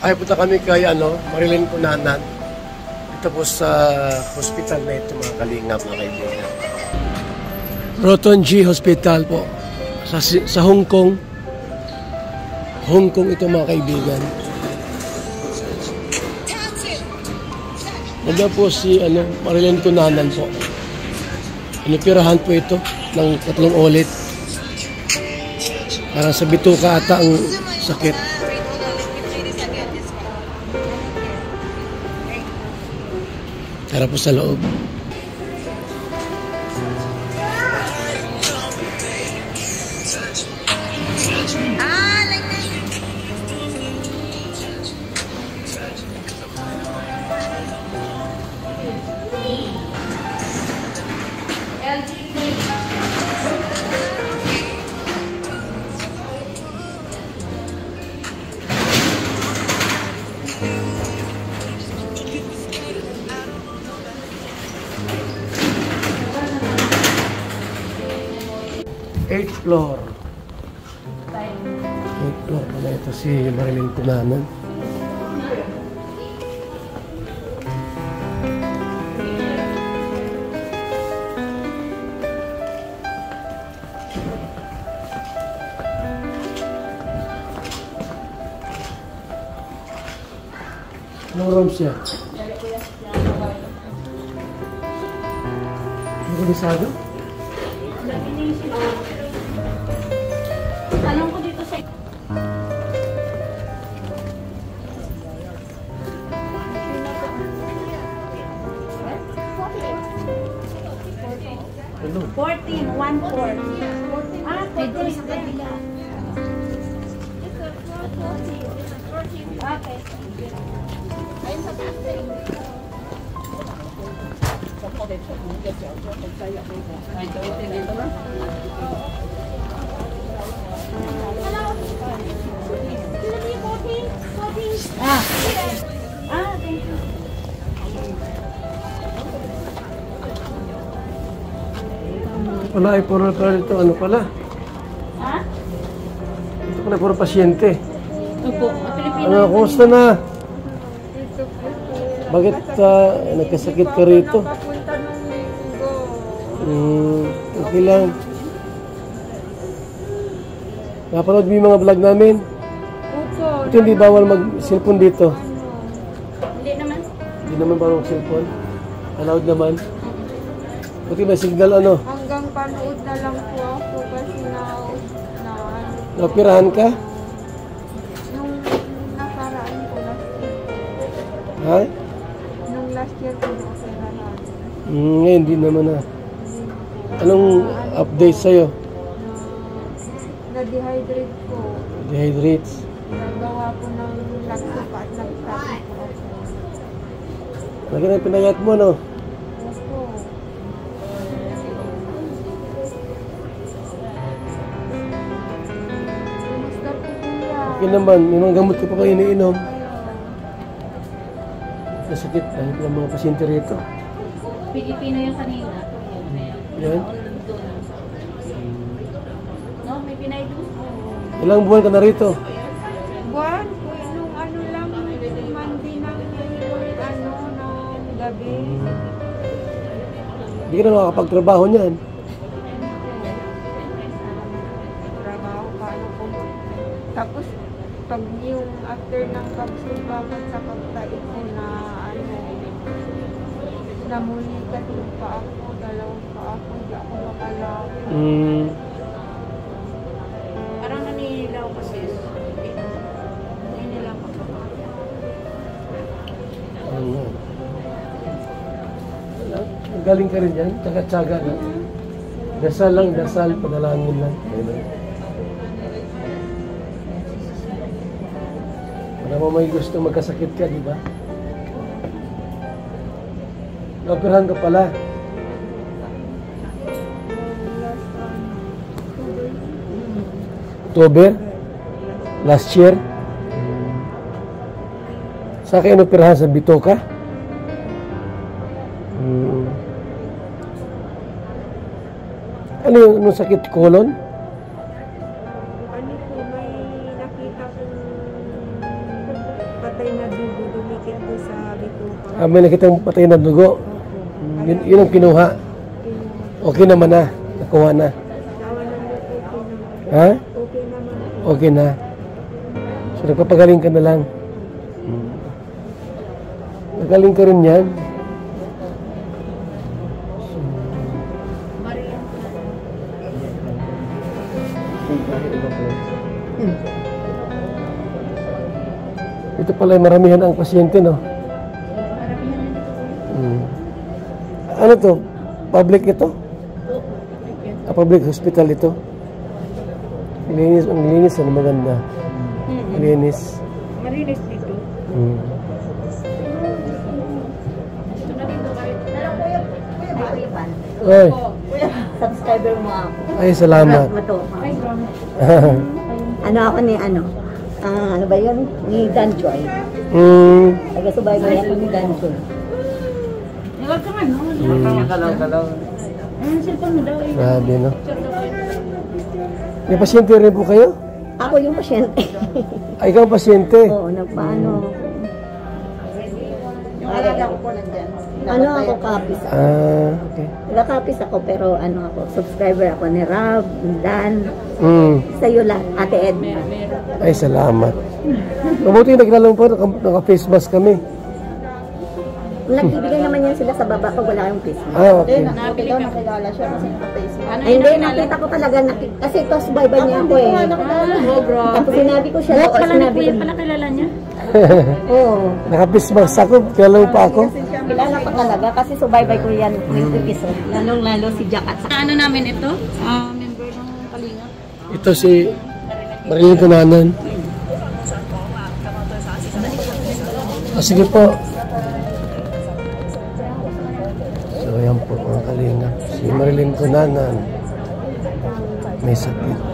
Ay, punta kami kay Marilyn Cunanan. Ito po sa hospital na ito, mga kalingap, mga kaibigan. Roton G Hospital po. Sa Hong Kong. Hong Kong ito, mga kaibigan. Nandiyan po si Marilyn Cunanan po. Inoperahan po ito ng 3 ulit. Parang sa bituka ata ang sakit. Tara po sa loob. Eighth floor. 8th floor pala ito si Marilyn Cunanan. Anong room siya? Organisado? Tanong ko dito sa... Ano? 14, 1-4. Ah, pwede sa kabila. Okay. Ayun sa taas. Thank you. Wala ay puro ito. Ano pala? Ha? Ito pala puro pasyente. Opo, Pilipino. Kumusta na? Bakit nagkasakit ka rito? Nakapunta nung linggo. Okay lang. Napanood mo yung mga vlog namin? Opo. Ito hindi bawal mag-cellphone dito. Hindi naman. Hindi naman bawal mag-cellphone. Allowed naman. Buti may signal Hanggang panood na lang po ako kasi Naoperahan ka? nung nakaraan po last year. Ha? Nung last year po na-operahan. Ngayon hindi naman na. Anong update sa'yo? Na-dehydrate po. Dehydrates. Nagawa po ng lagsupa at nagsabi po ako. Lagi na pinayat mo, no? Opo. Kumusta po kuya? Okay naman. May mga gamot ka pa ba iniinom? Nasakit ang mga pasyente rito. Pilipino yung kanina. Yan. No, may Pinay doon. Ilang buwan ka na rito? Buwan po, nung lang, Monday ng gabi. Hindi ka na makakapagtrabaho niyan. Trabaho, paano po. Tapos, pag yung after ng pagsubakan sa pagtaik ko na namulikat yung pa ako, 2 pa ako, hindi ako makalapit. Parang naninilaw kasi. Naninilaw pa pa. Galing ka rin yan. Tsaga-tsaga na. Dasal lang, dasal. Panalangin lang. Wala mo may gusto magkasakit ka, di ba? Naoperahan ka pala. October? Last year? Sa akin inoperahan sa bituka? Ano yung sakit? Colon? Ano po, may nakita kong patay na dugo, dumikit po sa bituka. Ah, may nakitang patay na dugo. Yun ang kinuha. Okay naman na. Nakuha na. Tawa na mo, okay naman. Ha? Okay naman. Okay na. So, nagpapagaling ka na lang. Nagaling ka rin yan. Ito pala ay maramihan ang pasyente, no? Ano to? Public ito? Public hospital ito? Linis, ang linis, ano maganda? Linis. Marinis dito. Ay, Subscriber mo ako. ay, salamat. Ano ako ni ano? Ano ba yun? Ni Danjoy. Taga-subaybay ako ni Danjoy. Huwag ka man, no? Galaw-galaw. Ang cellphone mo daw eh. Grabe, no? May pasyente rin po kayo? Ako yung pasyente. Ay, ikaw ang pasyente? Oo, nagpaano. Alala ko po nandyan. Ano ako, kapis. Ah, okay. Nagkakapis ako, pero ano ako, subscriber ako ni Rab, Dan, sa'yo lang, Ate Edna. Ay, salamat. Mabuti nagkilala mo po, naka-face mask kami. Nagbibigay naman yan sila sa baba pag wala kayong face mask. Ah, okay. Nakita ko nakilala siya kasi naka-face mo. Ay, hindi, nakita ko talaga, kasi ito, subaybay niya ako eh. Tapos sinabi ko siya, o sinabi ko. Pala kilala niya? Oo. Naka-face mask ako, kilala mo pa ako. Kilala ko talaga kasi subaybay ko yan yung episode. Lalong-lalo si Jack at saka. Ano namin ito? Member ng Kalinga. Ito si Marilyn Cunanan. Ah, sige po. So, ayan po mga Kalinga. Si Marilyn Cunanan. May sakit.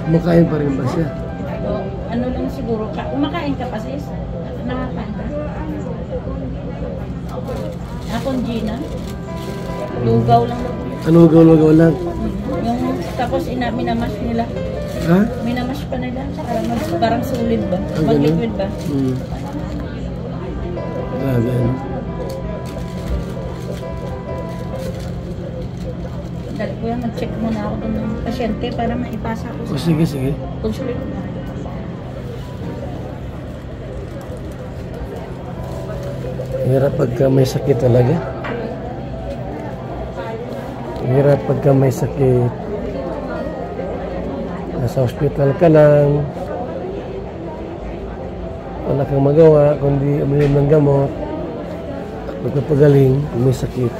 Kumakain pa rin ba siya? Ano lang siguro, kumakain ka pa sis? Nakakain ka? Akong Gina. Lugaw lang. Ano lugaw lang? Yung, tapos minamash nila. Ha? Minamash pa nila. Parang solid ba? Ah, Mag-liquid ba? Grabe, ano? Dali ko yan, mag-check muna ako dun ng pasyente para maipasa ko O, sige, sige. consulate. Hirap pagka may sakit talaga. Hirap pagka may sakit. Nasa hospital ka lang. Wala kang magawa, kundi uminom ng gamot. At pagkapagaling, may sakit.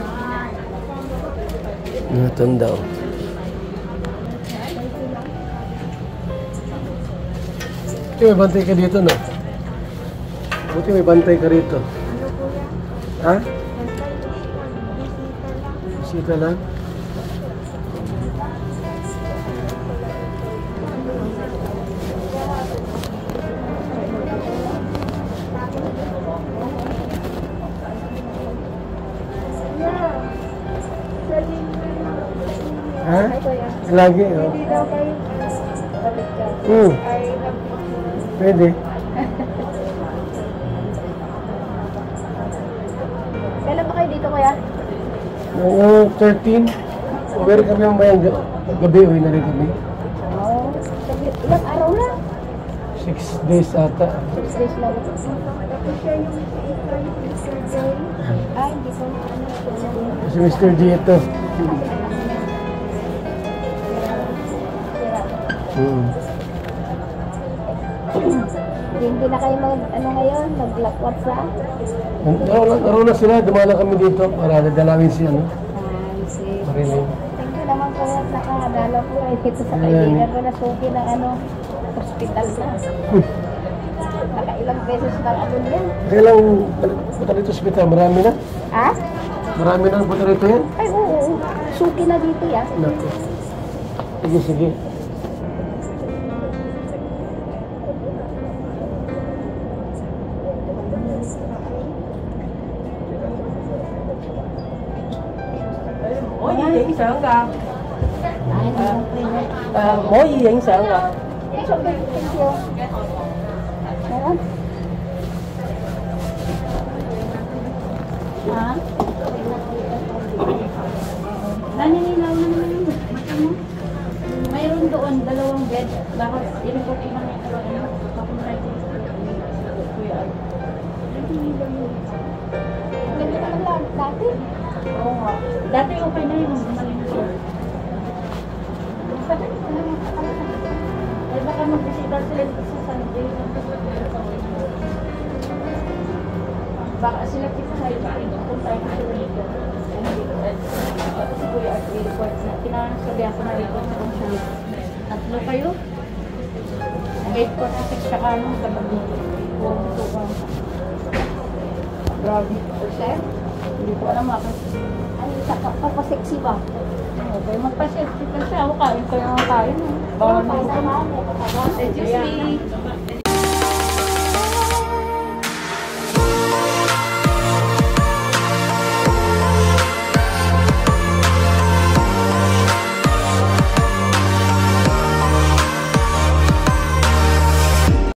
Natanda o. Buti may bantay ka dito, no? Buti may bantay ka rito. Ha? Bisita lang? Ha? Lagi, oh. Hindi daw kayo balik ka. Ay, Pwede. kailan ba kayo dito kuya? Noong 13, uwi kami ang bayang gabi, uwi na rin kami. Oo. Ilang araw na? 6 days ata. 6 days lang. Tapos siya yung ay, hindi ko na ano. Si Mr. G ito. Hindi na kayo ano ngayon, mag-lakwat sa? Naroon na sila, dumala kami dito para nadalawin si ano. Marilyn. Thank you naman po at nakadala po ay dito sa kaibigan ko na suki ng ano, hospital na. Nakailang beses na ano yan. Kailang punta dito sa hospital, marami na? Ha? Marami na punta dito yan? Ay, oo. Suki na dito yan. Naku. Sige, sige. Có gì影相㗎？唔可以影相㗎。Meron? Ha? Naninilaw na naman yung mata mo. Mayroon doon, 2 bed. Bakit inipot ko naman yung papunta dito. Kuya. Naninilaw yun. Ganito ka lang dati? Oo nga. Dati okay na yun. Malinsin. Eh baka magbisita sila sa Sunday. Baka sila kita sa iba. Kung tayo na sila dito. Tapos si Kuya at report na pinasabihan ko na report sa konsuli. 3 kayo? 8 po natin sa ano sa bago. Grabe. Sir? Hindi ko alam ako. Ano sa kapasexy ba? Okay, magpa-sexy ka siya. Ako kain ko yung kain. Bawal mo. Excuse me.